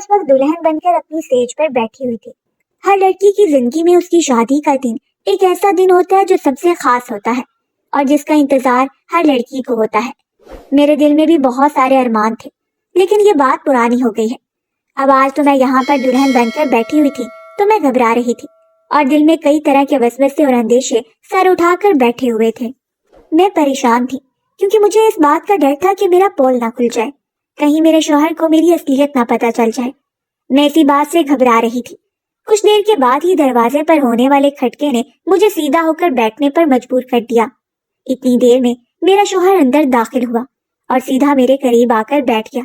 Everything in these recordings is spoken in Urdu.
اس وقت دلہن بن کر اپنی اسٹیج پر بیٹھی ہوئی تھی۔ ہر لڑکی کی زندگی میں اس کی شادی کا دن ایک ایسا دن ہوتا ہے جو سب سے خاص ہوتا ہے اور جس کا انتظار ہر لڑکی کو ہوتا ہے۔ میرے دل میں بھی بہت سارے ارمان تھے، لیکن یہ بات پرانی ہو گئی ہے۔ اب آج تو میں یہاں پر دلہن بن کر بیٹھی ہوئی تھی تو میں گھبرا رہی تھی اور دل میں کئی طرح کے وسوسے اور اندیشے سر اٹھا کر بیٹھے ہوئے تھے۔ میں پریشان تھی کیونکہ مجھے اس بات کا ڈر تھا کہ میرا پول نہ کھل جائے، کہیں میرے شوہر کو میری اصلیت نہ پتہ چل جائے۔ میں اسی بات سے گھبرا رہی تھی۔ کچھ دیر کے بعد ہی دروازے پر ہونے والے کھٹکے نے مجھے سیدھا ہو کر بیٹھنے پر مجبور کر دیا۔ اتنی دیر میں میرا شوہر اندر داخل ہوا اور سیدھا میرے قریب آ کر بیٹھ گیا۔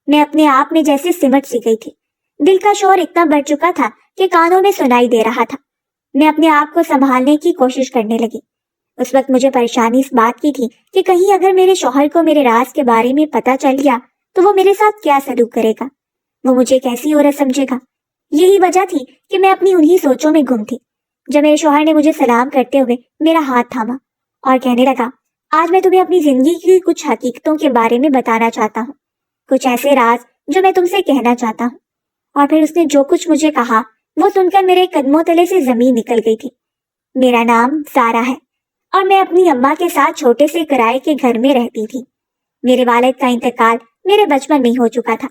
میں اپنے آپ میں جیسے سمٹ سی گئی تھی۔ دل کا شور اتنا بڑھ چکا تھا کہ کانوں میں سنائی دے رہا تھا۔ میں اپنے آپ کو سنبھالنے کی کوشش کرنے لگی۔ اس وقت مجھے پریشانی اس بات کی تھی کہ کہیں اگر میرے شوہر کو میرے راز کے بارے میں پتہ چل گیا تو وہ میرے ساتھ کیا سلوک کرے گا، وہ مجھے کیسی عورت سمجھے گا۔ یہی وجہ تھی کہ میں اپنی انہی سوچوں میں گم تھی جب میرے شوہر نے مجھے سلام کرتے ہوئے میرا ہاتھ تھاما اور کہنے لگا، آج میں تمہیں اپنی زندگی کی کچھ حقیقتوں کے بارے میں بتانا چاہتا ہوں، کچھ ایسے راز جو میں تم سے کہنا چاہتا ہوں۔ اور پھر اس نے جو کچھ مجھے کہا وہ سن کر میرے قدموں تلے سے زمین نکل گئی تھی۔ میرا نام سارا ہے اور میں اپنی اماں کے ساتھ چھوٹے سے کرائے کے گھر میں رہتی تھی۔ میرے والد کا انتقال میرے بچپن میں ہی ہو چکا تھا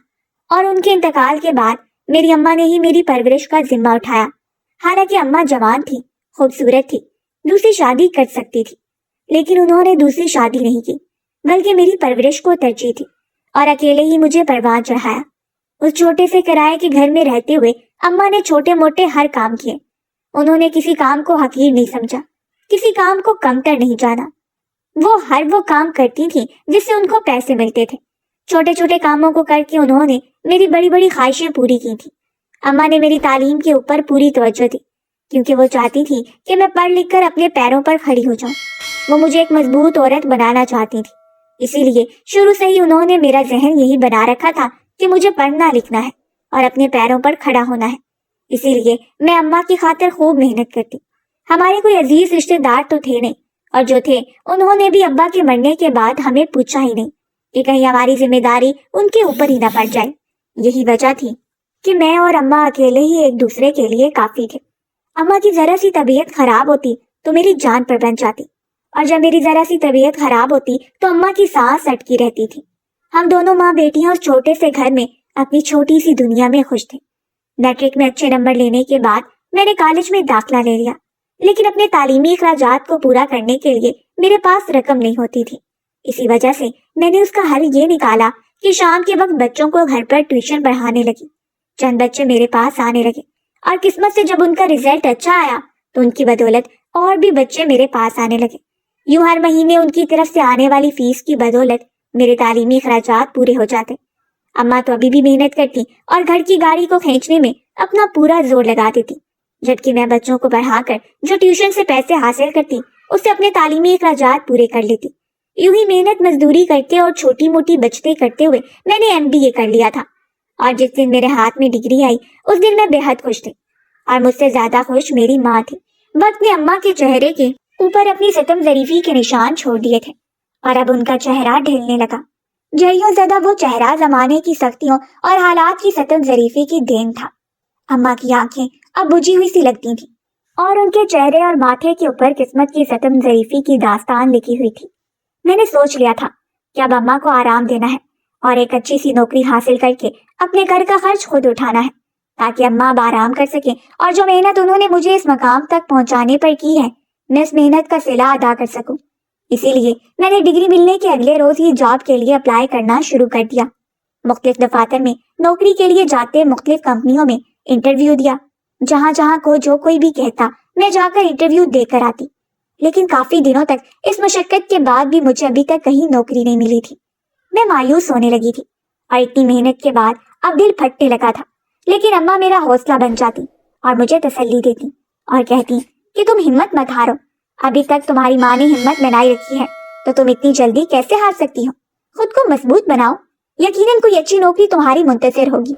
اور ان کے انتقال کے بعد میری اماں نے ہی میری پرورش کا ذمہ اٹھایا۔ حالانکہ اماں جوان تھی، خوبصورت تھی، دوسری شادی کر سکتی تھی، لیکن انہوں نے دوسری شادی نہیں کی بلکہ میری پرورش کو ترجیح دی اور اکیلے ہی مجھے پروان چڑھایا۔ اس چھوٹے سے کرائے کے گھر میں رہتے ہوئے اماں نے چھوٹے موٹے ہر کام کیے۔ انہوں نے کسی کام کو حقیر نہیں سمجھا، کسی کام کو کمتر نہیں جانا۔ وہ کام کرتی تھیں جس سے ان کو پیسے ملتے تھے۔ چھوٹے چھوٹے کاموں کو کر کے انہوں نے میری بڑی بڑی خواہشیں پوری کی تھیں۔ اماں نے میری تعلیم کے اوپر پوری توجہ دی کیونکہ وہ چاہتی تھی کہ میں پڑھ لکھ کر اپنے پیروں پر کھڑی ہو جاؤں۔ وہ مجھے ایک مضبوط عورت بنانا چاہتی تھی، اسی لیے شروع سے ہی انہوں نے میرا ذہن یہی بنا رکھا تھا کہ مجھے پڑھنا لکھنا ہے اور اپنے پیروں پر کھڑا ہونا ہے۔ اسی لیے میں اماں کی خاطر خوب محنت کرتی۔ ہمارے کوئی عزیز رشتے دار تو تھے نہیں، اور جو تھے انہوں نے بھی ابا کے مرنے کے بعد ہمیں پوچھا ہی نہیں کہ کہیں ہماری ذمہ داری ان کے اوپر ہی نہ پڑ جائے۔ یہی وجہ تھی کہ میں اور اماں اکیلے ہی ایک دوسرے کے لیے کافی تھے۔ اماں کی ذرا سی طبیعت خراب ہوتی تو میری جان پر بن جاتی، اور جب میری ذرا سی طبیعت خراب ہوتی تو اماں کی سانس اٹکی رہتی تھی۔ ہم دونوں ماں بیٹیاں اس چھوٹے سے گھر میں اپنی چھوٹی سی دنیا میں خوش تھے۔ میٹرک میں اچھے نمبر لینے کے بعد میں نے کالج میں داخلہ لے لیا، لیکن اپنے تعلیمی اخراجات کو پورا کرنے کے لیے میرے پاس رقم نہیں ہوتی تھی۔ اسی وجہ سے میں نے اس کا حل یہ نکالا کہ شام کے وقت بچوں کو گھر پر ٹیوشن پڑھانے لگی۔ چند بچے میرے پاس آنے لگے اور قسمت سے جب ان کا رزلٹ اچھا آیا تو ان کی بدولت اور بھی بچے میرے پاس آنے لگے۔ یوں ہر مہینے ان کی طرف سے آنے والی فیس کی بدولت میرے تعلیمی اخراجات پورے ہو جاتے۔ اماں تو ابھی بھی محنت کرتی اور گھر کی گاڑی کو کھینچنے میں اپنا پورا زور لگا دیتی، جبکہ میں بچوں کو پڑھا کر جو ٹیوشن سے پیسے حاصل کرتی اس سے اپنے تعلیمی اخراجات پورے کر لیتی۔ یوں ہی محنت مزدوری کرتے اور چھوٹی موٹی بچتیں کرتے ہوئے میں نے MBA کر لیا تھا، اور جس دن میرے ہاتھ میں ڈگری آئی اس دن میں بے حد خوش تھی، اور مجھ سے زیادہ خوش میری ماں تھی۔ وقت نے اماں کے چہرے کے اوپر اپنی ستم ظریفی کے نشان چھوڑ دیے تھے اور اب ان کا چہرہ ڈھلنے لگا۔ جھریوں زدہ وہ چہرہ زمانے کی سختیوں اور حالات کی ستم ظریفی کی دین تھا۔ اماں کی آنکھیں اب بجھی ہوئی سی لگتی تھیں اور ان کے چہرے اور ماتھے کے اوپر قسمت کی ستم ظریفی کی داستان لکھی ہوئی تھی۔ میں نے سوچ لیا تھا کہ اب اماں کو آرام دینا ہے اور ایک اچھی سی نوکری حاصل کر کے اپنے گھر کا خرچ خود اٹھانا ہے تاکہ اماں اب آرام کر سکیں، اور جو محنت انہوں نے مجھے اس مقام تک پہنچانے پر کی ہے میں اس محنت کا صلہ ادا کر سکوں۔ اسی لیے میں نے ڈگری ملنے کے اگلے روز ہی جاب کے لیے اپلائی کرنا شروع کر دیا۔ مختلف دفاتر میں نوکری کے لیے جاتے، مختلف کمپنیوں میں انٹرویو دیا، جہاں جہاں کو جو کوئی بھی کہتا میں جا کر انٹرویو دے کر آتی، لیکن کافی دنوں تک اس مشقت کے بعد بھی مجھے ابھی تک کہیں نوکری نہیں ملی تھی۔ میں مایوس ہونے لگی تھی اور اتنی محنت کے بعد اب دل پھٹنے لگا تھا، لیکن اماں میرا حوصلہ بن جاتی اور مجھے تسلی دیتی اور کہتی کہ تم ہمت مت ہارو، ابھی تک تمہاری ماں نے ہمت بنائی رکھی ہے تو تم اتنی جلدی کیسے ہار سکتی ہو، خود کو مضبوط بناؤ، یقیناً کوئی اچھی نوکری تمہاری منتظر ہوگی۔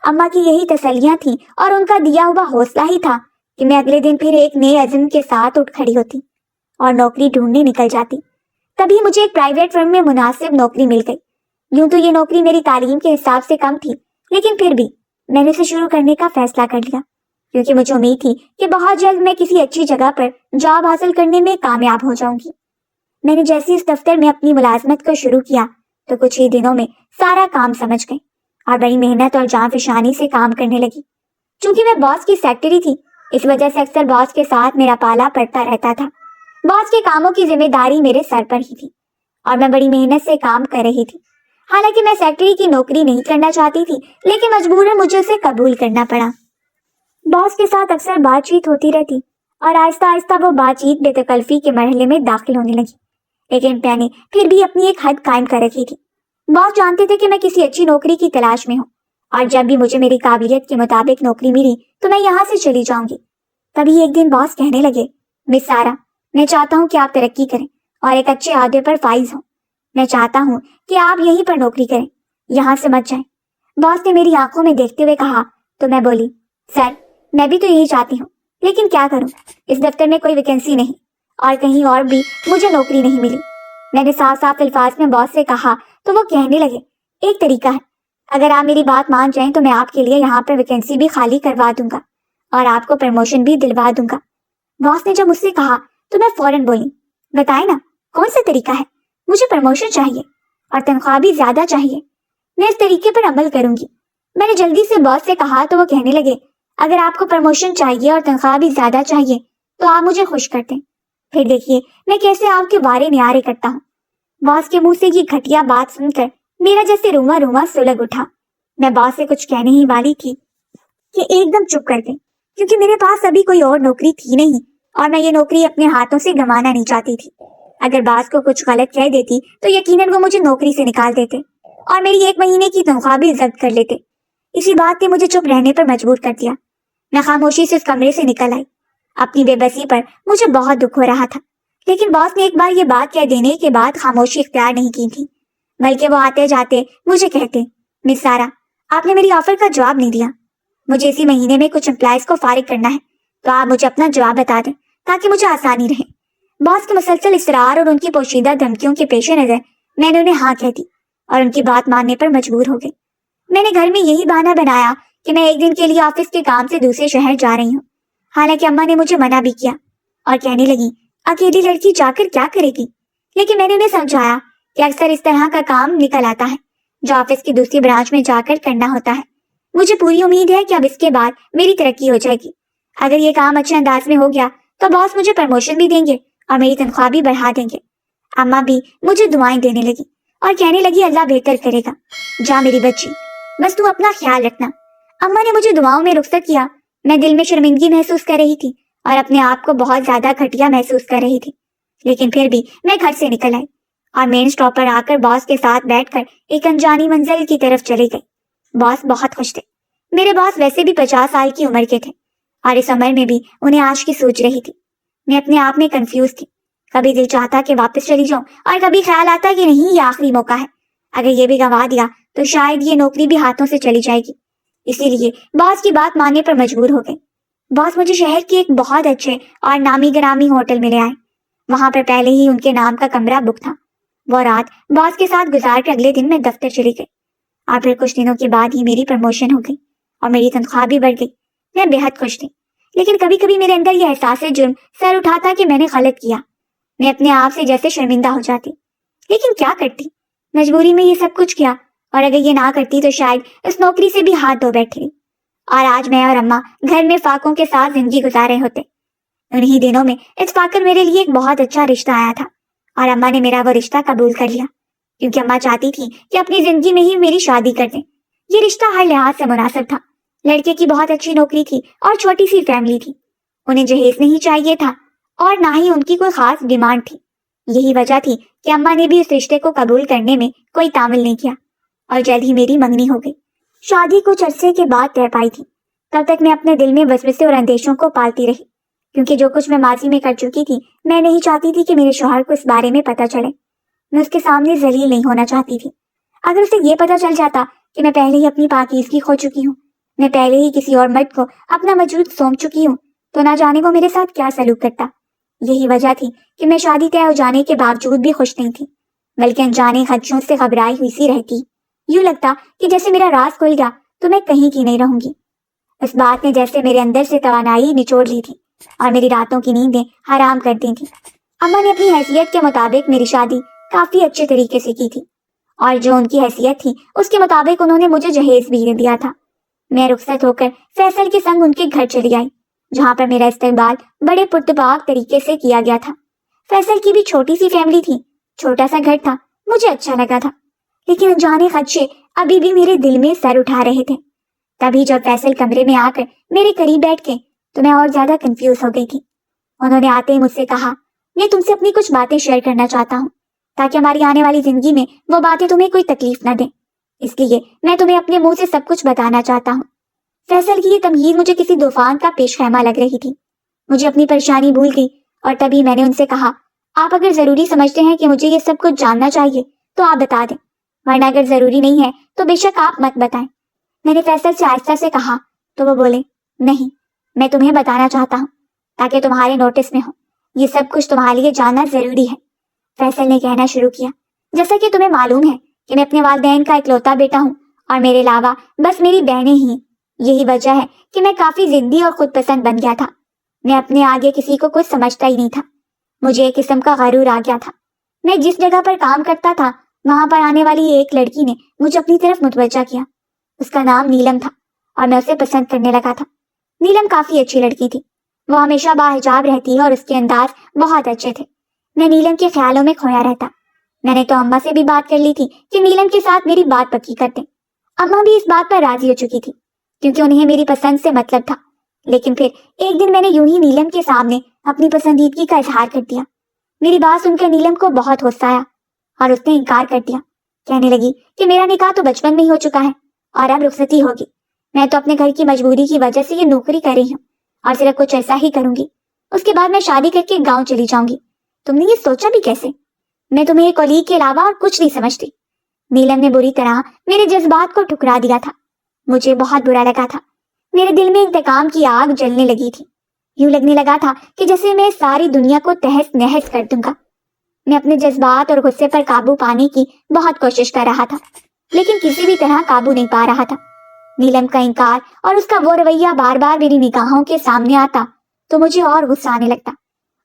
اماں کی یہی تسلیاں تھیں اور ان کا دیا ہوا حوصلہ ہی تھا کہ میں اگلے دن پھر ایک نئے عزم کے ساتھ اٹھ کھڑی ہوتی اور نوکری ڈھونڈنے نکل جاتی۔ تبھی مجھے ایک پرائیویٹ فرم میں مناسب نوکری مل گئی۔ یوں تو یہ نوکری میری تعلیم کے حساب سے کم تھی، لیکن پھر بھی میں نے اسے شروع کرنے کا فیصلہ کر لیا، کیونکہ مجھے امید تھی کہ بہت جلد میں کسی اچھی جگہ پر جاب حاصل کرنے میں کامیاب ہو جاؤں گی۔ میں نے جیسے اس دفتر میں اپنی ملازمت کو شروع کیا تو کچھ ہی دنوں میں سارا کام سمجھ گئی اور بڑی محنت اور جان فشانی سے کام کرنے لگی۔ چونکہ میں باس کی سیکرٹری تھی، اس وجہ سے اکثر باس کے ساتھ میرا پالا پڑتا رہتا تھا۔ باس کے کاموں کی ذمہ داری میرے سر پر ہی تھی اور میں بڑی محنت سے کام کر رہی تھی۔ حالانکہ میں سیکرٹری کی نوکری نہیں کرنا چاہتی تھی، لیکن مجبوراً مجھے اسے قبول کرنا پڑا۔ باس کے ساتھ اکثر بات چیت ہوتی رہتی اور آہستہ آہستہ وہ بات چیت بے تکلفی کے مرحلے میں داخل ہونے لگی، لیکن میں نے پھر بھی اپنی ایک حد قائم کر رکھی تھی۔ باس جانتے تھے کہ میں کسی اچھی نوکری کی تلاش میں ہوں اور جب بھی مجھے میری قابلیت کے مطابق نوکری ملی تو میں یہاں سے چلی جاؤں گی۔ تبھی ایک دن باس کہنے لگے، مس سارا، میں چاہتا ہوں کہ آپ ترقی کریں اور ایک اچھے عہدے پر فائز ہوں۔ میں چاہتا ہوں کہ آپ یہیں پر نوکری کریں، یہاں سے مت جائیں۔ باس نے میری آنکھوں میں دیکھتے ہوئے کہا تو میں بولی، سر، میں بھی تو یہی چاہتی ہوں، لیکن کیا کروں، اس دفتر میں کوئی ویکینسی نہیں اور کہیں اور بھی مجھے نوکری نہیں ملی۔ میں نے صاف صاف الفاظ میں باس سے کہا تو وہ کہنے لگے، ایک طریقہ ہے، اگر آپ میری بات مان جائیں تو میں آپ کے لیے یہاں پر ویکینسی بھی خالی کروا دوں گا اور آپ کو پروموشن بھی دلوا دوں گا۔ باس نے جب مجھ سے کہا تو میں فوراً بولی، بتائیں نا کون سا طریقہ ہے، مجھے پروموشن چاہیے اور تنخواہ بھی زیادہ چاہیے، میں اس طریقے پر عمل کروں گی۔ میں نے جلدی سے باس سے کہا تو وہ کہنے لگے، اگر آپ کو پروموشن چاہیے اور تنخواہ بھی زیادہ چاہیے تو آپ مجھے خوش کر دیں، پھر دیکھیے میں کیسے آپ کے وارے نیارے کرتا ہوں۔ باس کے منہ سے یہ گھٹیا بات سن کر میرا جیسے روما روما سلگ اٹھا۔ میں باس سے کچھ کہنے ہی والی تھی کہ ایک دم چپ کر گئی، کیونکہ میرے پاس ابھی کوئی اور نوکری تھی نہیں اور میں یہ نوکری اپنے ہاتھوں سے گنوانا نہیں چاہتی تھی۔ اگر باس کو کچھ غلط کہہ دیتی تو یقیناً وہ مجھے نوکری سے نکال دیتے اور میری 1 مہینے کی تنخواہ بھی ضبط کر لیتے۔ اسی بات نے مجھے چپ رہنے پر مجبور کر دیا۔ میں خاموشی سے اس کمرے سے نکل آئی۔ اپنی بے بسی پر مجھے بہت دکھ ہو رہا تھا، لیکن باس نے ایک بار یہ بات کہہ دینے کے بعد خاموشی اختیار نہیں کی تھی، بلکہ وہ آتے جاتے مجھے کہتے، مس سارا، آپ نے میری آفر کا جواب نہیں دیا، مجھے اسی مہینے میں کچھ امپلائیز کو فارغ کرنا ہے، تو آپ مجھے اپنا جواب بتا دیں تاکہ مجھے آسانی رہے۔ باس کے مسلسل اصرار اور ان کی پوشیدہ دھمکیوں کے پیش نظر میں نے انہیں ہاں کہہ دی اور ان کی بات ماننے پر مجبور ہو گئی۔ میں نے گھر میں یہی بہانہ بنایا کہ میں ایک دن کے لیے آفس کے کام سے دوسرے شہر جا رہی ہوں، حالانکہ اماں نے مجھے منع بھی کیا اور کہنے لگی، اکیلی لڑکی جا کر کیا کرے گی؟ لیکن میں نے انہیں سمجھایا کہ اکثر اس طرح کا کام نکل آتا ہے جو آفس کی دوسری برانچ میں جا کر کرنا ہوتا ہے۔ مجھے پوری امید ہے کہ اب اس کے بعد میری ترقی ہو جائے گی۔ اگر یہ کام اچھے انداز میں ہو گیا تو باس مجھے پروموشن بھی دیں گے اور میری تنخواہ بھی بڑھا دیں گے۔ اماں بھی مجھے دعائیں دینے لگی اور کہنے لگی، اللہ بہتر کرے گا، جا میری بچی، بس تو اپنا خیال رکھنا۔ اماں نے مجھے دعاؤں میں رخصت کیا۔ میں دل میں شرمندگی محسوس کر رہی تھی اور اپنے آپ کو بہت زیادہ گھٹیا محسوس کر رہی تھی، لیکن پھر بھی میں گھر سے نکل آئی اور مین اسٹاپ پر آ کر باس کے ساتھ بیٹھ کر ایک انجانی منزل کی طرف چلی گئی۔ باس بہت خوش تھے۔ میرے باس ویسے بھی 50 سال کی عمر کے تھے اور اس عمر میں بھی انہیں آج کی سوچ رہی تھی۔ میں اپنے آپ میں کنفیوز تھی، کبھی دل چاہتا کہ واپس چلی جاؤں اور کبھی خیال آتا کہ نہیں، یہ آخری موقع ہے، اگر یہ بھی گنوا دیا تو شاید یہ نوکری بھی ہاتھوں سے چلی جائے گی۔ اسی لیے باس کی بات ماننے پر مجبور ہو گئی۔ باس مجھے شہر کے ایک بہت اچھے اور نامی گرامی ہوٹل میں لے آئے۔ وہاں پر پہلے ہی ان کے نام کا کمرہ بک تھا۔ وہ رات باس کے ساتھ گزار کر اگلے دن میں دفتر چلی گئی اور پھر کچھ دنوں کے بعد ہی میری پروموشن ہو گئی اور میری تنخواہ بھی بڑھ گئی۔ میں بے حد خوش تھی، لیکن کبھی کبھی میرے اندر یہ احساس جرم سر اٹھاتا کہ میں نے غلط کیا۔ میں اپنے آپ سے جیسے شرمندہ ہو جاتی، لیکن کیا کرتی، مجبوری میں یہ سب کچھ کیا، اور اگر یہ نہ کرتی تو شاید اس نوکری سے بھی ہاتھ دھو بیٹھی اور آج میں اور اماں گھر میں فاقوں کے ساتھ زندگی گزار رہے ہوتے۔ انہی دنوں میں اتفاق کر میرے لیے ایک بہت اچھا رشتہ آیا تھا اور اماں نے میرا وہ رشتہ قبول کر لیا، کیونکہ اماں چاہتی تھی کہ اپنی زندگی میں ہی میری شادی کر دیں۔ یہ رشتہ ہر لحاظ سے مناسب تھا۔ لڑکے کی بہت اچھی نوکری تھی اور چھوٹی سی فیملی تھی، انہیں جہیز نہیں چاہیے تھا اور نہ ہی ان کی کوئی خاص ڈیمانڈ تھی۔ یہی وجہ تھی کہ اماں نے بھی اس رشتے کو قبول کرنے میں کوئی تعامل نہیں کیا اور جلد ہی میری منگنی ہو گئی۔ شادی کچھ عرصے کے بعد طے پائی تھی۔ تب تک میں اپنے دل میں وسوسے اور اندیشوں کو پالتی رہی، کیونکہ جو کچھ میں ماضی میں کر چکی تھی، میں نہیں چاہتی تھی کہ میرے شوہر کو اس بارے میں پتہ چلے۔ میں اس کے سامنے ذلیل نہیں ہونا چاہتی تھی۔ اگر اسے یہ پتہ چل جاتا کہ میں پہلے ہی اپنی پاکیزگی کھو چکی ہوں، میں پہلے ہی کسی اور مرد کو اپنا وجود سونپ چکی ہوں، تو نہ جانے وہ میرے ساتھ کیا سلوک کرتا۔ یہی وجہ تھی کہ میں شادی طے ہو جانے کے باوجود بھی خوش نہیں تھی، بلکہ انجانے خدشوں سے گھبرائی ہوئی سی رہتی۔ یوں لگتا کہ جیسے میرا راز کھل گیا تو میں کہیں کی نہیں رہوں گی۔ اس بات نے جیسے میرے اندر سے توانائی نچوڑ لی تھی اور میری راتوں کی نیندیں حرام کر دی تھی۔ اماں نے اپنی حیثیت کے مطابق میری شادی کافی اچھے طریقے سے کی تھی، اور جو ان کی حیثیت تھی اس کے مطابق انہوں نے مجھے جہیز بھی دیا تھا۔ میں رخصت ہو کر فیصل کے سنگ ان کے گھر چلی آئی، جہاں پر میرا استقبال بڑے پرتپاک طریقے سے کیا گیا تھا۔ فیصل کی بھی چھوٹی سی فیملی تھی، چھوٹا سا گھر تھا، مجھے اچھا لگا تھا، لیکن انجانے خدشے ابھی بھی میرے دل میں سر اٹھا رہے تھے۔ تبھی جب فیصل کمرے میں آ کر میرے قریب بیٹھ کے تو میں اور زیادہ کنفیوز ہو گئی تھی۔ انہوں نے آتے ہی مجھ سے کہا، میں تم سے اپنی کچھ باتیں شیئر کرنا چاہتا ہوں تاکہ ہماری آنے والی زندگی میں وہ باتیں تمہیں کوئی تکلیف نہ دیں، اس لیے میں تمہیں اپنے منہ سے سب کچھ بتانا چاہتا ہوں۔ فیصل کی یہ تمہید مجھے کسی طوفان کا پیش خیمہ لگ رہی تھی۔ مجھے اپنی پریشانی بھول گئی اور تبھی میں نے ان سے کہا، آپ اگر ضروری سمجھتے ہیں کہ مجھے یہ سب کچھ جاننا چاہیے تو آپ بتا دیں، ورنہ اگر ضروری نہیں ہے تو بے شک آپ مت بتائیں۔ میں نے فیصل سے آہستہ سے کہا تو وہ بولے، نہیں، میں تمہیں بتانا چاہتا ہوں تاکہ تمہارے نوٹس میں ہو، یہ سب کچھ تمہارے لیے جاننا ضروری ہے۔ فیصل نے کہنا شروع کیا، جیسا کہ تمہیں معلوم ہے کہ میں اپنے والدین کا اکلوتا بیٹا ہوں اور میرے علاوہ بس میری بہنیں ہی، یہی وجہ ہے کہ میں کافی ضدی اور خود پسند بن گیا تھا۔ میں اپنے آگے کسی کو کچھ سمجھتا ہی نہیں تھا، مجھے ایک قسم کا غرور آ گیا تھا۔ میں جس جگہ پر کام کرتا تھا وہاں پر آنے والی ایک لڑکی نے مجھے اپنی طرف متوجہ کیا۔ اس کا نام نیلم تھا اور میں اسے پسند کرنے لگا تھا۔ نیلم کافی اچھی لڑکی تھی، وہ ہمیشہ باحجاب رہتی اور اس کے انداز بہت اچھے تھے۔ میں نیلم کے خیالوں میں کھویا رہتا۔ میں نے تو اماں سے بھی بات کر لی تھی کہ نیلم کے ساتھ میری بات پکی کر دیں۔ اماں بھی اس بات پر راضی ہو چکی تھی کیونکہ انہیں میری پسند سے مطلب تھا، لیکن پھر ایک دن میں نے یوں ہی نیلم کے سامنے اپنی پسندیدگی کا اظہار کر دیا۔ میری بات سن کر نیلم کو بہت غصہ آیا اور اس نے انکار کر دیا، کہنے لگی کہ میرا نکاح تو بچپن میں ہی ہو چکا ہے اور اب رخصتی ہوگی، میں تو اپنے گھر کی مجبوری کی وجہ سے یہ نوکری کر رہی ہوں اور صرف کچھ ایسا ہی کروں گی، اس کے بعد میں شادی کر کے گاؤں چلی جاؤں گی۔ تم نے یہ سوچا بھی کیسے؟ میں تمہیں ایک کلیگ کے علاوہ اور کچھ نہیں سمجھتی۔ نیلم نے بری طرح میرے جذبات کو ٹھکرا دیا تھا۔ مجھے بہت برا لگا تھا، میرے دل میں انتقام کی آگ جلنے لگی تھی، یوں لگنے لگا تھا کہ جیسے میں ساری دنیا کو تہس نہس کر دوں گا۔ میں اپنے جذبات اور غصے پر قابو پانے کی بہت کوشش کر رہا تھا، لیکن کسی بھی طرح قابو نہیں پا رہا تھا۔ نیلم کا انکار اور اس کا وہ رویہ بار بار میری نگاہوں کے سامنے آتا تو مجھے اور غصہ آنے لگتا،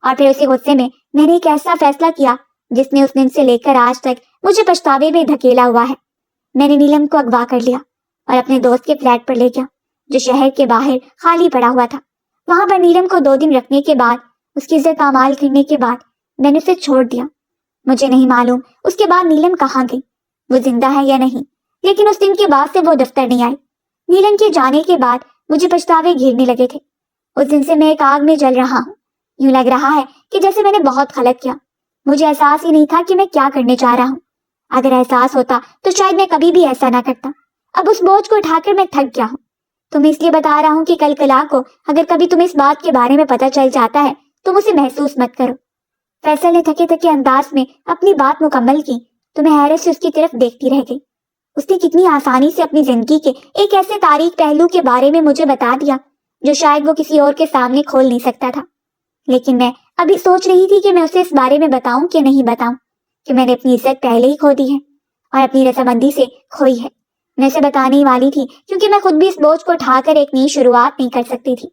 اور پھر اسی غصے میں نے ایک ایسا فیصلہ کیا جس نے اس دن سے لے کر آج تک مجھے پچھتاوے میں دھکیلا ہوا ہے۔ میں نے نیلم کو اغوا کر لیا اور اپنے دوست کے فلیٹ پر لے گیا جو شہر کے باہر خالی پڑا ہوا تھا۔ وہاں پر نیلم کو 2 دن رکھنے کے بعد، اس کی عزت پامال کرنے کے بعد میں نے اسے چھوڑ دیا۔ مجھے نہیں معلوم اس کے بعد نیلم کہاں گئی، وہ زندہ ہے یا نہیں، لیکن اس دن کے بعد سے وہ دفتر نہیں آئی۔ نیلم کے جانے کے بعد مجھے پچھتاوے گھیرنے لگے تھے۔ اس دن سے میں ایک آگ میں جل رہا ہوں، یوں لگ رہا ہے کہ جیسے میں نے بہت غلط کیا۔ مجھے احساس ہی نہیں تھا کہ میں کیا کرنے جا رہا ہوں۔ اگر احساس ہوتا تو شاید میں کبھی بھی ایسا نہ کرتا۔ اب اس بوجھ کو اٹھا کر میں تھک گیا ہوں۔ تمہیں اس لیے بتا رہا ہوں کہ کل کلا کو اگر کبھی تمہیں اس بات کے بارے میں پتہ چل جاتا ہے تو اسے محسوس مت کرو۔ فیصل نے تھکے تھکے انداز میں اپنی بات مکمل کی تو میں حیرت سے اس کی طرف دیکھتی رہ گئی۔ اس نے کتنی آسانی سے اپنی زندگی کے ایک ایسے تاریک پہلو کے بارے میں مجھے بتا دیا جو شاید وہ کسی اور کے سامنے کھول نہیں سکتا تھا۔ لیکن میں ابھی سوچ رہی تھی کہ میں اسے اس بارے میں بتاؤں کہ نہیں بتاؤں، کہ میں نے اپنی عزت پہلے ہی کھو دی ہے اور اپنی رضامندی سے کھوئی ہے۔ میں اسے بتانے ہی والی تھی کیونکہ میں خود بھی اس بوجھ کو اٹھا کر ایک نئی شروعات نہیں کر سکتی تھی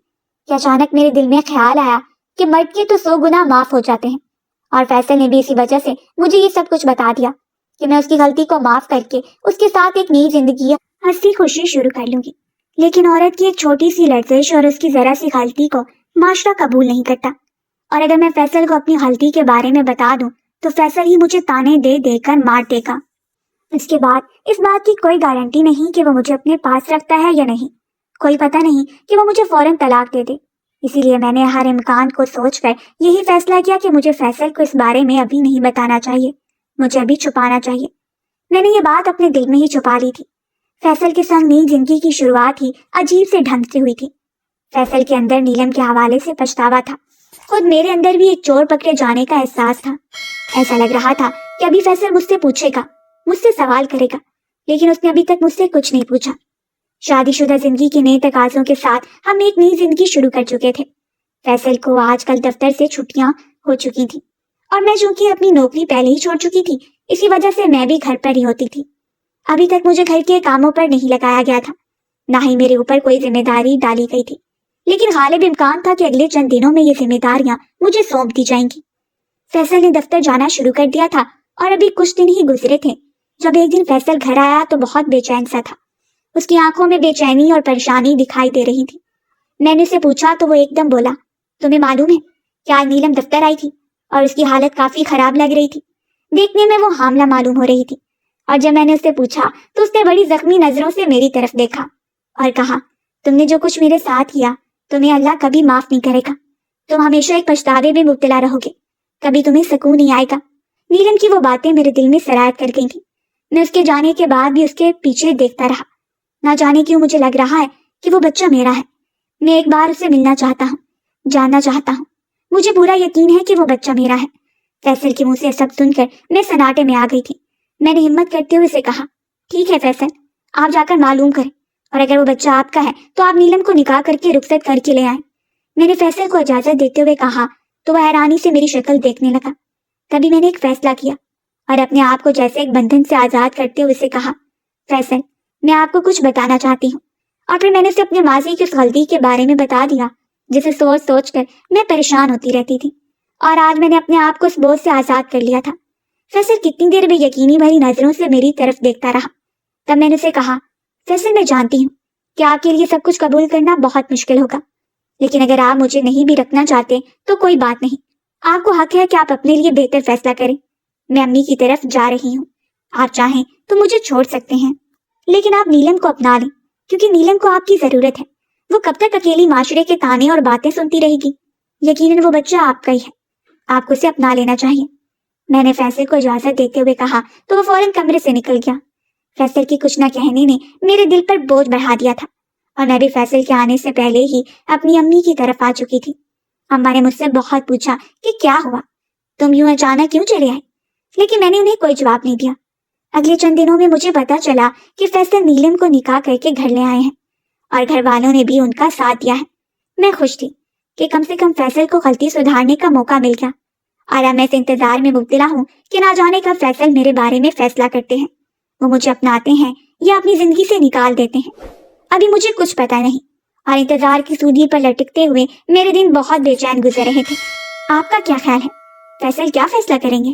کہ اچانک میرے دل میں خیال آیا کہ مرد کے تو 100 گنا معاف ہو جاتے ہیں، اور فیصل نے بھی اسی وجہ سے مجھے یہ سب کچھ بتا دیا کہ میں اس کی غلطی کو معاف کر کے اس کے ساتھ ایک نئی زندگی ہنسی خوشی شروع کر لوں گی۔ لیکن عورت کی ایک چھوٹی سی لرزش اور اس کی ذرا سی غلطی کو معاشرہ قبول نہیں کرتا، اور اگر میں فیصل کو اپنی غلطی کے بارے میں بتا دوں تو فیصل ہی مجھے تانے دے دے کر مار دے گا۔ اس کے بعد اس بات کی کوئی گارنٹی نہیں کہ وہ مجھے اپنے پاس رکھتا ہے یا نہیں، کوئی پتہ نہیں کہ وہ مجھے فوراً طلاق دے دے۔ اسی لیے میں نے ہر امکان کو سوچ کر یہی فیصلہ کیا کہ مجھے فیصل کو اس بارے میں ابھی نہیں بتانا چاہیے، مجھے ابھی چھپانا چاہیے۔ میں نے یہ بات اپنے دل میں ہی چھپا لی تھی۔ فیصل کے سنگ نئی زندگی کی شروعات ہی عجیب سے ڈھنگ سے ہوئی تھی۔ فیصل کے اندر نیلم کے حوالے سے پچھتاوا تھا، خود میرے اندر بھی ایک چور پکڑے جانے کا احساس تھا۔ ایسا لگ رہا تھا کہ ابھی فیصل مجھ سے پوچھے گا، مجھ سے سوال کرے گا، لیکن اس نے ابھی تک مجھ سے کچھ نہیں پوچھا۔ شادی شدہ زندگی کے نئے تقاضوں کے ساتھ ہم ایک نئی زندگی شروع کر چکے تھے۔ فیصل کو آج کل دفتر سے چھٹیاں ہو چکی تھی، اور میں چونکہ اپنی نوکری پہلے ہی چھوڑ چکی تھی، اسی وجہ سے میں بھی گھر پر ہی ہوتی تھی۔ ابھی تک مجھے گھر کے کاموں پر نہیں لگایا گیا تھا، نہ ہی میرے اوپر کوئی ذمہ داری ڈالی گئی تھی، لیکن غالب امکان تھا کہ اگلے چند دنوں میں یہ ذمہ داریاں مجھے سونپ دی جائیں گی۔ فیصل نے دفتر جانا شروع کر دیا تھا اور ابھی کچھ دن ہی گزرے تھے جب ایک دن فیصل گھر آیا تو بہت بے چین سا تھا۔ اس کی آنکھوں میں بے چینی اور پریشانی دکھائی دے رہی تھی۔ میں نے اسے پوچھا تو وہ ایک دم بولا، تمہیں معلوم ہے کہ آج نیلم دفتر آئی تھی اور اس کی حالت کافی خراب لگ رہی تھی۔ دیکھنے میں وہ حاملہ معلوم ہو رہی تھی، اور جب میں نے اسے پوچھا تو اس نے بڑی زخمی نظروں سے میری طرف دیکھا اور کہا، تم نے جو کچھ میرے ساتھ کیا تمہیں اللہ کبھی معاف نہیں کرے گا، تم ہمیشہ ایک پچھتاوے میں مبتلا رہو گے، کبھی تمہیں سکون نہیں آئے گا۔ نیلم کی وہ باتیں میرے دل میں سرایت کر گئی تھیں۔ میں اس کے جانے کے بعد بھی اس کے پیچھے دیکھتا رہا، نہ جانے کیوں مجھے لگ رہا ہے کہ وہ بچہ میرا ہے۔ میں ایک بار اسے ملنا چاہتا ہوں، جاننا چاہتا ہوں۔ مجھے پورا یقین ہے کہ وہ بچہ میرا ہے۔ فیصل کے منہ سے سب سن کر میں سناٹے میں آ گئی تھی۔ میں نے ہمت کرتے ہوئے اسے کہا، ٹھیک ہے فیصل، آپ جا کر معلوم کریں، اور اگر وہ بچہ آپ کا ہے تو آپ نیلم کو نکاح کر کے رخصت کر کے لے آئیں۔ میں نے فیصل کو اجازت دیتے ہوئے کہا تو وہ حیرانی سے میری شکل دیکھنے لگا۔ تبھی میں نے ایک فیصلہ کیا اور اپنے آپ کو جیسے ایک بندھن سے آزاد کرتے ہوئے اسے کہا، فیصل، میں آپ کو کچھ بتانا چاہتی ہوں۔ اور پھر میں نے اسے اپنے ماضی کی اس غلطی کے بارے میں بتا دیا جسے سوچ سوچ کر میں پریشان ہوتی رہتی تھی، اور آج میں نے اپنے آپ کو اس بوجھ سے آزاد کر لیا تھا۔ فیصل کتنی دیر بے یقینی بھری نظروں سے میری طرف دیکھتا رہا۔ تب میں نے اسے کہا، فیصل، میں جانتی ہوں کہ آپ کے لیے سب کچھ قبول کرنا بہت مشکل ہوگا، لیکن اگر آپ مجھے نہیں بھی رکھنا چاہتے تو کوئی بات نہیں، آپ کو حق ہے کہ آپ اپنے لیے بہتر فیصلہ کریں۔ میں امی کی طرف جا رہی ہوں، آپ چاہیں تو مجھے چھوڑ سکتے ہیں، لیکن آپ نیلم کو اپنا لیں، کیونکہ نیلم کو آپ کی ضرورت ہے۔ وہ کب تک اکیلی معاشرے کے تانے اور باتیں سنتی رہے گی؟ یقیناً وہ بچہ آپ کا ہی ہے، آپ کو اسے اپنا لینا چاہیے۔ میں نے فیصل کو اجازت دیتے ہوئے کہا تو وہ فوراً کمرے سے نکل گیا۔ فیصل کی کچھ نہ کہنے نے میرے دل پر بوجھ بڑھا دیا تھا، اور میں بھی فیصل کے آنے سے پہلے ہی اپنی امی کی طرف آ چکی تھی۔ اماں نے مجھ سے بہت پوچھا کہ کیا ہوا، تم یوں اچانک کیوں چلے آئے، لیکن میں نے انہیں کوئی جواب نہیں دیا۔ اگلے چند دنوں میں مجھے پتا چلا کہ فیصل نیلم کو نکاح کر کے گھر لے آئے ہیں، اور گھر والوں نے بھی ان کا ساتھ دیا ہے۔ میں خوش تھی کہ کم سے کم فیصل کو غلطی سدھارنے کا موقع مل گیا، اور اب میں اس انتظار میں مبتلا ہوں کہ نہ جانے کب فیصل میرے بارے میں فیصلہ کرتے ہیں، وہ مجھے اپناتے ہیں یا اپنی زندگی سے نکال دیتے ہیں۔ ابھی مجھے کچھ پتا نہیں، اور انتظار کی سولی پر لٹکتے ہوئے میرے دن بہت بے چین گزر رہے تھے۔ آپ کا کیا خیال ہے، فیصل کیا فیصلہ کریں گے؟